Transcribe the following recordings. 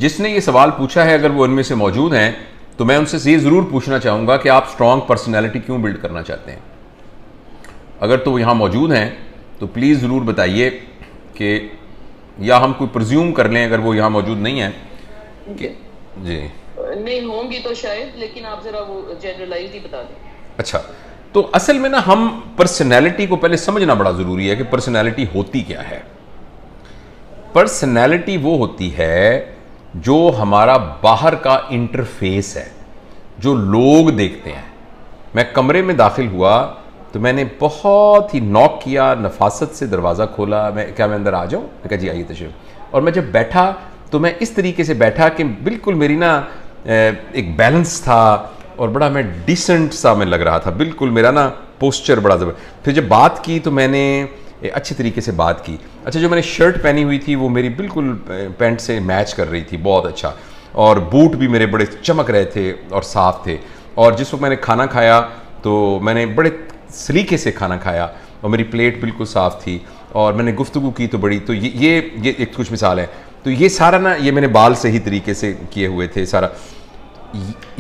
जिसने ये सवाल पूछा है अगर वो इनमें से मौजूद हैं तो मैं उनसे ये ज़रूर पूछना चाहूँगा कि आप स्ट्रॉन्ग पर्सनैलिटी क्यों बिल्ड करना चाहते हैं। अगर तो यहाँ मौजूद हैं तो प्लीज़ ज़रूर बताइए कि, या हम कोई प्रज्यूम कर लें अगर वो यहाँ मौजूद नहीं है कि जी नहीं होंगी तो शायद, लेकिन आप जरा वो जनरलाइज ही बता दें। अच्छा, तो असल में ना हम पर्सनैलिटी को पहले समझना बड़ा ज़रूरी है कि पर्सनैलिटी होती क्या है। पर्सनैलिटी वो होती है जो हमारा बाहर का इंटरफेस है, जो लोग देखते हैं। मैं कमरे में दाखिल हुआ तो मैंने बहुत ही नॉक किया, नफासत से दरवाज़ा खोला, मैं अंदर आ जाऊँ? मैं कहा जी आइए तशरीफ। और मैं जब बैठा तो मैं इस तरीके से बैठा कि बिल्कुल मेरी ना एक बैलेंस था और बड़ा मैं डिसेंट सा मैं लग रहा था, बिल्कुल मेरा ना पोस्चर बड़ा ज़बरदस्त। फिर जब बात की तो मैंने अच्छे तरीके से बात की। अच्छा, जो मैंने शर्ट पहनी हुई थी वो मेरी बिल्कुल पैंट से मैच कर रही थी, बहुत अच्छा, और बूट भी मेरे बड़े चमक रहे थे और साफ़ थे। और जिस वक्त मैंने खाना खाया तो मैंने बड़े सलीके से खाना खाया और मेरी प्लेट बिल्कुल साफ़ थी और मैंने गुफ्तगू की तो बड़ी। तो ये एक कुछ मिसाल है। तो ये सारा ना, ये मैंने बाल सही तरीके से किए हुए थे सारा।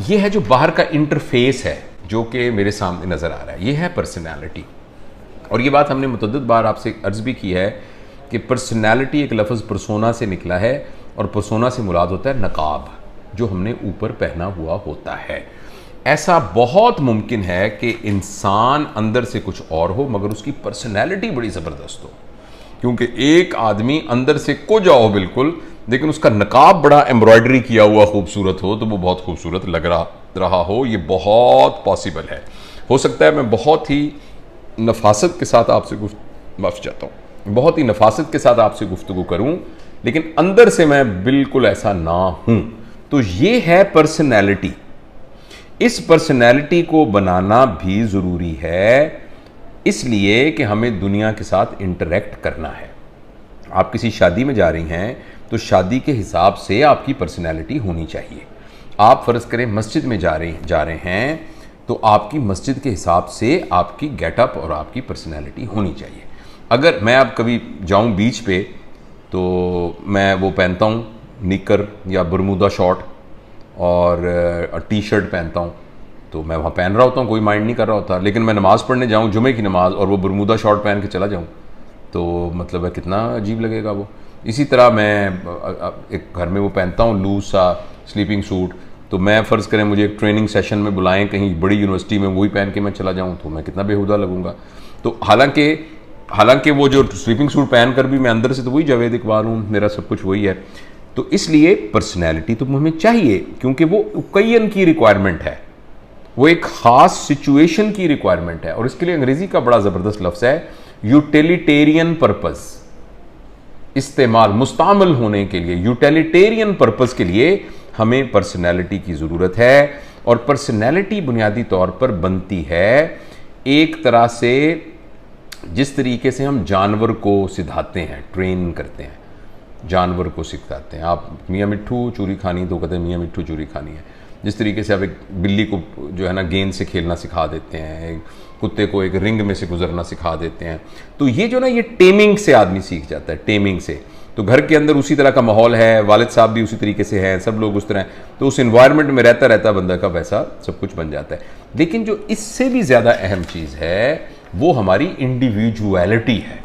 ये है जो बाहर का इंटरफेस है जो कि मेरे सामने नज़र आ रहा है, ये है पर्सनैलिटी। और ये बात हमने मुतअद्दिद बार आपसे अर्ज़ भी की है कि पर्सनैलिटी एक लफ्ज़ परसोना से निकला है और परसोना से मुराद होता है नकाब, जो हमने ऊपर पहना हुआ होता है। ऐसा बहुत मुमकिन है कि इंसान अंदर से कुछ और हो मगर उसकी पर्सनैलिटी बड़ी ज़बरदस्त हो, क्योंकि एक आदमी अंदर से कुछ हो बिल्कुल, लेकिन उसका नकाब बड़ा एम्ब्रॉयडरी किया हुआ खूबसूरत हो तो वो बहुत खूबसूरत लग रहा हो। ये बहुत पॉसिबल है। हो सकता है मैं बहुत ही नफासत के साथ आपसे माफ़ी चाहता हूँ, बहुत ही नफासत के साथ आपसे गुफ्तगू करूँ, लेकिन अंदर से मैं बिल्कुल ऐसा ना हूँ। तो ये है पर्सनैलिटी। इस पर्सनैलिटी को बनाना भी ज़रूरी है, इसलिए कि हमें दुनिया के साथ इंटरेक्ट करना है। आप किसी शादी में जा रही हैं तो शादी के हिसाब से आपकी पर्सनैलिटी होनी चाहिए। आप फ़र्ज़ करें मस्जिद में जा रहे हैं तो आपकी मस्जिद के हिसाब से आपकी गेटअप और आपकी पर्सनैलिटी होनी चाहिए। अगर मैं अब कभी जाऊं बीच पे तो मैं वो पहनता हूं निकर या बरमूदा शॉर्ट और टी शर्ट पहनता हूं, तो मैं वहाँ पहन रहा होता हूँ, कोई माइंड नहीं कर रहा होता। लेकिन मैं नमाज़ पढ़ने जाऊँ, जुमे की नमाज़, और वो बरमूदा शॉर्ट पहन के चला जाऊँ तो मतलब है कितना अजीब लगेगा वो। इसी तरह मैं एक घर में वो पहनता हूँ लूज सा स्लीपिंग सूट, तो मैं फ़र्ज़ करें मुझे एक ट्रेनिंग सेशन में बुलाएं कहीं बड़ी यूनिवर्सिटी में, वही पहन के मैं चला जाऊं तो मैं कितना बेहुदा लगूंगा। तो हालांकि वो जो स्लीपिंग सूट पहन कर भी मैं अंदर से तो वही जावेद इकबाल हूँ, मेरा सब कुछ वही है। तो इसलिए पर्सनैलिटी तो हमें चाहिए, क्योंकि वो कईन की रिक्वायरमेंट है, वो एक ख़ास सिचुएशन की रिक्वायरमेंट है। और इसके लिए अंग्रेज़ी का बड़ा ज़बरदस्त लफ्ज़ है यूटिलिटेरियन पर्पज़। इस्तेमाल मुस्तामल होने के लिए, यूटिलिटेरियन पर्पज़ के लिए हमें पर्सनैलिटी की ज़रूरत है। और पर्सनैलिटी बुनियादी तौर पर बनती है एक तरह से जिस तरीके से हम जानवर को सिखाते हैं, ट्रेन करते हैं, जानवर को सिखाते हैं। आप मियाँ मिट्ठू चूरी खानी तो कहते हैं मियाँ मिट्ठू चूरी खानी है। जिस तरीके से आप एक बिल्ली को जो है ना गेंद से खेलना सिखा देते हैं, एक कुत्ते को एक रिंग में से गुजरना सिखा देते हैं, तो ये जो ना ये टेमिंग से आदमी सीख जाता है, टेमिंग से। तो घर के अंदर उसी तरह का माहौल है, वालिद साहब भी उसी तरीके से हैं, सब लोग उस तरह हैं, तो उस इन्वायरमेंट में रहता रहता बंदा का वैसा सब कुछ बन जाता है। लेकिन जो इससे भी ज़्यादा अहम चीज़ है वो हमारी इंडिविजुअलिटी है।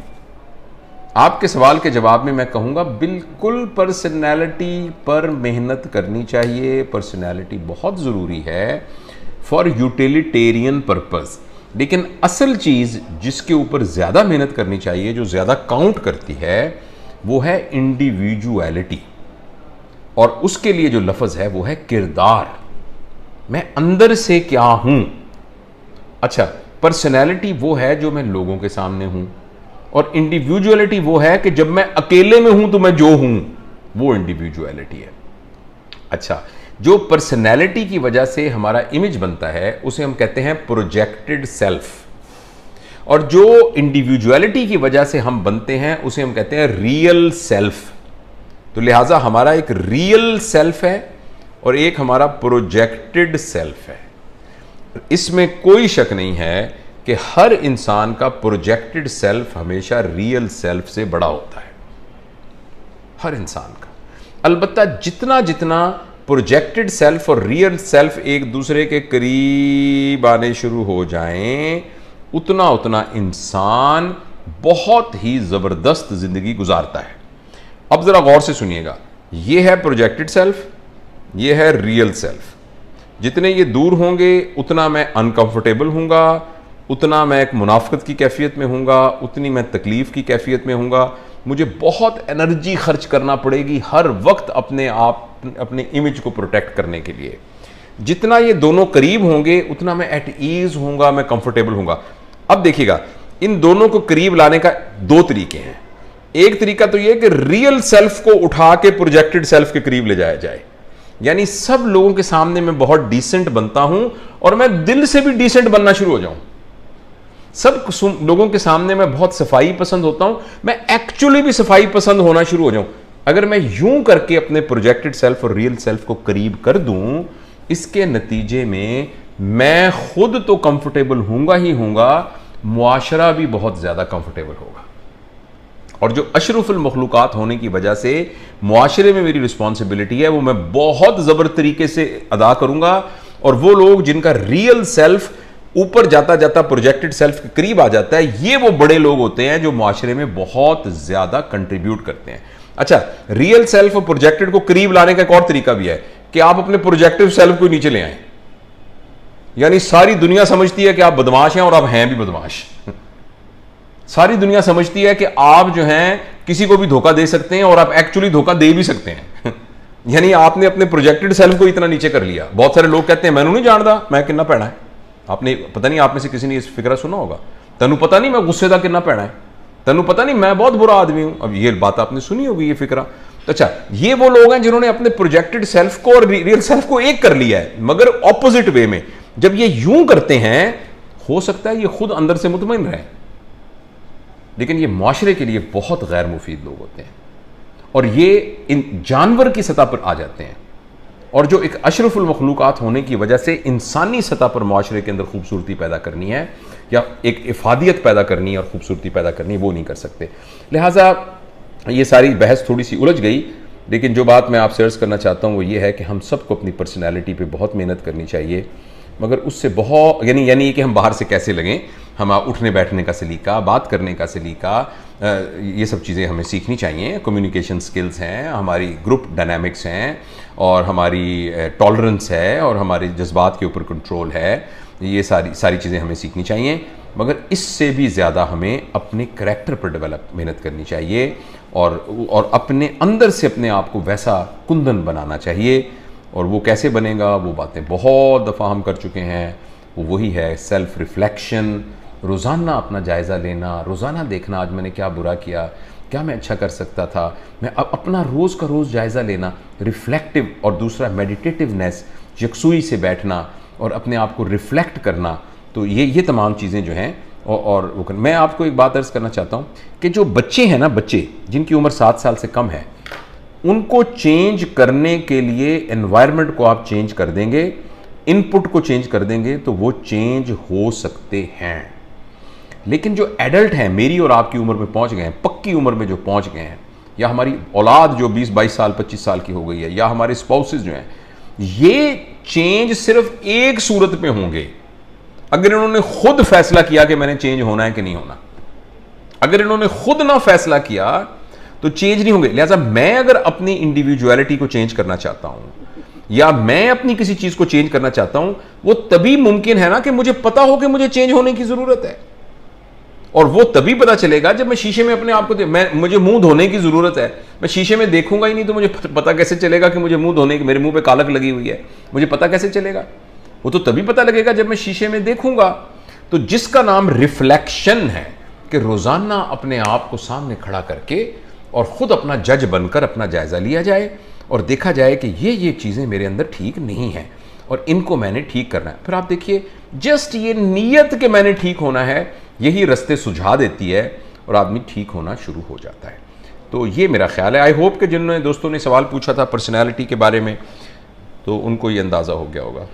आपके सवाल के जवाब में मैं कहूँगा बिल्कुल पर्सनैलिटी पर मेहनत करनी चाहिए। पर्सनैलिटी बहुत ज़रूरी है फॉर यूटिलिटेरियन पर्पज़। लेकिन असल चीज़ जिसके ऊपर ज़्यादा मेहनत करनी चाहिए, जो ज़्यादा काउंट करती है, वो है इंडिविजुअलिटी। और उसके लिए जो लफ्ज़ है वो है किरदार। मैं अंदर से क्या हूँ। अच्छा, पर्सनैलिटी वो है जो मैं लोगों के सामने हूँ, और इंडिविजुअलिटी वो है कि जब मैं अकेले में हूं तो मैं जो हूं, वो इंडिविजुअलिटी है। अच्छा, जो पर्सनैलिटी की वजह से हमारा इमेज बनता है उसे हम कहते हैं प्रोजेक्टेड सेल्फ, और जो इंडिविजुअलिटी की वजह से हम बनते हैं उसे हम कहते हैं रियल सेल्फ। तो लिहाजा हमारा एक रियल सेल्फ है और एक हमारा प्रोजेक्टेड सेल्फ है। इसमें कोई शक नहीं है कि हर इंसान का प्रोजेक्टेड सेल्फ हमेशा रियल सेल्फ से बड़ा होता है, हर इंसान का। अलबत्ता जितना जितना प्रोजेक्टेड सेल्फ और रियल सेल्फ एक दूसरे के करीब आने शुरू हो जाएं, उतना उतना इंसान बहुत ही ज़बरदस्त ज़िंदगी गुजारता है। अब ज़रा गौर से सुनिएगा, ये है प्रोजेक्टेड सेल्फ, ये है रियल सेल्फ। जितने ये दूर होंगे उतना मैं अनकंफर्टेबल हूँगा, उतना मैं एक मुनाफकत की कैफियत में हूँगा, उतनी मैं तकलीफ़ की कैफियत में हूँगा। मुझे बहुत एनर्जी खर्च करना पड़ेगी हर वक्त अपने इमेज को प्रोटेक्ट करने के लिए। जितना ये दोनों करीब होंगे उतना मैं एट ईज होऊंगा, मैं कंफर्टेबल होऊंगा। अब देखिएगा, इन दोनों को करीब लाने का दो तरीके हैं। एक तरीका तो ये कि रियल सेल्फ को उठा के प्रोजेक्टेड सेल्फ के करीब ले जाया जाए, यानी सब लोगों के सामने मैं बहुत डिसेंट बनता हूं और मैं दिल से भी डिसेंट बनना शुरू हो जाऊं। सब लोगों के सामने मैं बहुत सफाई पसंद होता हूं, मैं एक्चुअली भी सफाई पसंद होना शुरू हो जाऊं। अगर मैं यूं करके अपने प्रोजेक्टेड सेल्फ और रियल सेल्फ को करीब कर दूं, इसके नतीजे में मैं खुद तो कंफर्टेबल हूंगा ही हूंगा, मुआशरा भी बहुत ज्यादा कंफर्टेबल होगा। और जो अशरफुल मखलूकात होने की वजह से मुआशरे में मेरी रिस्पॉन्सिबिलिटी है, वो मैं बहुत जबर तरीके से अदा करूंगा। और वो लोग जिनका रियल सेल्फ ऊपर जाता जाता प्रोजेक्टेड सेल्फ के करीब आ जाता है, ये वो बड़े लोग होते हैं जो मुआशरे में बहुत ज्यादा कंट्रीब्यूट करते हैं। अच्छा, रियल सेल्फ और प्रोजेक्टेड को करीब लाने का एक और तरीका भी है कि आप अपने प्रोजेक्टिव सेल्फ को नीचे ले आए। यानी सारी दुनिया समझती है कि आप बदमाश हैं और आप हैं भी बदमाश। सारी दुनिया समझती है कि आप जो हैं किसी को भी धोखा दे सकते हैं और आप एक्चुअली धोखा दे भी सकते हैं। यानी आपने अपने प्रोजेक्टेड सेल्फ को इतना नीचे कर लिया। बहुत सारे लोग कहते हैं मैंने नहीं जानता मैं कितना पैना है। आपने पता नहीं, आप में से किसी ने इस फिक्रा सुना होगा, तनु पता नहीं मैं गुस्से का कितना पैना है, तनु पता नहीं मैं बहुत बुरा आदमी हूं। अब ये बात आपने सुनी होगी, ये फिक्रा। तो अच्छा, ये वो लोग हैं जिन्होंने अपने प्रोजेक्टेड सेल्फ को और रियल सेल्फ को एक कर लिया है, मगर ऑपोजिट वे में। जब ये यूं करते हैं, हो सकता है ये खुद अंदर से मुतमईन रहे, लेकिन ये मुआशरे के लिए बहुत गैर मुफीद लोग होते हैं और ये इन जानवर की सतह पर आ जाते हैं। और जो एक अशरफुल मखलूकात होने की वजह से इंसानी सतह पर मुआशरे के अंदर खूबसूरती पैदा करनी है या एक इफादियत पैदा करनी है और खूबसूरती पैदा करनी है, वो नहीं कर सकते। लिहाजा ये सारी बहस थोड़ी सी उलझ गई, लेकिन जो बात मैं आपसे अर्ज़ करना चाहता हूँ वो ये है कि हम सबको अपनी पर्सनैलिटी पे बहुत मेहनत करनी चाहिए, मगर उससे बहुत यानी कि हम बाहर से कैसे लगें, हम उठने बैठने का सलीका, बात करने का सलीका, ये सब चीज़ें हमें सीखनी चाहिए। कम्युनिकेशन स्किल्स हैं, हमारी ग्रुप डायनामिक्स हैं, और हमारी टॉलरेंस है, और हमारे जज्बात के ऊपर कंट्रोल है। ये सारी चीज़ें हमें सीखनी चाहिए, मगर इससे भी ज़्यादा हमें अपने करैक्टर पर मेहनत करनी चाहिए और अपने अंदर से अपने आप को वैसा कुंदन बनाना चाहिए। और वो कैसे बनेगा, वो बातें बहुत दफ़ा हम कर चुके हैं। वो वही है सेल्फ रिफ्लेक्शन, रोज़ाना अपना जायज़ा लेना, रोज़ाना देखना आज मैंने क्या बुरा किया, क्या मैं अच्छा कर सकता था, मैं अपना रोज़ का रोज़ जायज़ा लेना, रिफ्लेक्टिव। और दूसरा मेडिटेटिवनेस, यकसुई से बैठना और अपने आप को रिफ्लेक्ट करना। तो ये तमाम चीज़ें जो हैं और वो मैं आपको एक बात अर्ज़ करना चाहता हूँ कि जो बच्चे हैं ना, बच्चे जिनकी उम्र 7 साल से कम है, उनको चेंज करने के लिए एनवायरनमेंट को आप चेंज कर देंगे, इनपुट को चेंज कर देंगे तो वो चेंज हो सकते हैं। लेकिन जो एडल्ट हैं, मेरी और आपकी उम्र में पहुंच गए हैं, पक्की उम्र में जो पहुंच गए हैं, या हमारी औलाद जो 20-22 साल 25 साल की हो गई है, या हमारे स्पाउसेस जो हैं, ये चेंज सिर्फ एक सूरत में होंगे अगर इन्होंने खुद फैसला किया कि मैंने चेंज होना है कि नहीं होना। अगर इन्होंने खुद ना फैसला किया तो चेंज नहीं होंगे। लिहाजा मैं अगर अपनी इंडिविजुअलिटी को चेंज करना चाहता हूं या मैं अपनी किसी चीज को चेंज करना चाहता हूं, वो तभी मुमकिन है ना कि मुझे पता हो कि मुझे चेंज होने की जरूरत है। और वो तभी पता चलेगा जब मैं शीशे में अपने आप को मुझे मुंह धोने की जरूरत है। मैं शीशे में देखूंगा ही नहीं तो मुझे पता कैसे चलेगा कि मुझे मुंह धोने की, मेरे मुंह पे कालक लगी हुई है, मुझे पता कैसे चलेगा? वो तो तभी पता लगेगा जब मैं शीशे में देखूंगा। तो जिसका नाम रिफ्लेक्शन है कि रोजाना अपने आप को सामने खड़ा करके और खुद अपना जज बनकर अपना जायजा लिया जाए और देखा जाए कि ये चीजें मेरे अंदर ठीक नहीं है और इनको मैंने ठीक करना है। फिर आप देखिए, जस्ट ये नीयत कि मैंने ठीक होना है, यही रास्ते सुझा देती है और आदमी ठीक होना शुरू हो जाता है। तो ये मेरा ख्याल है। आई होप कि जिन्होंने दोस्तों ने सवाल पूछा था पर्सनैलिटी के बारे में, तो उनको ये अंदाज़ा हो गया होगा।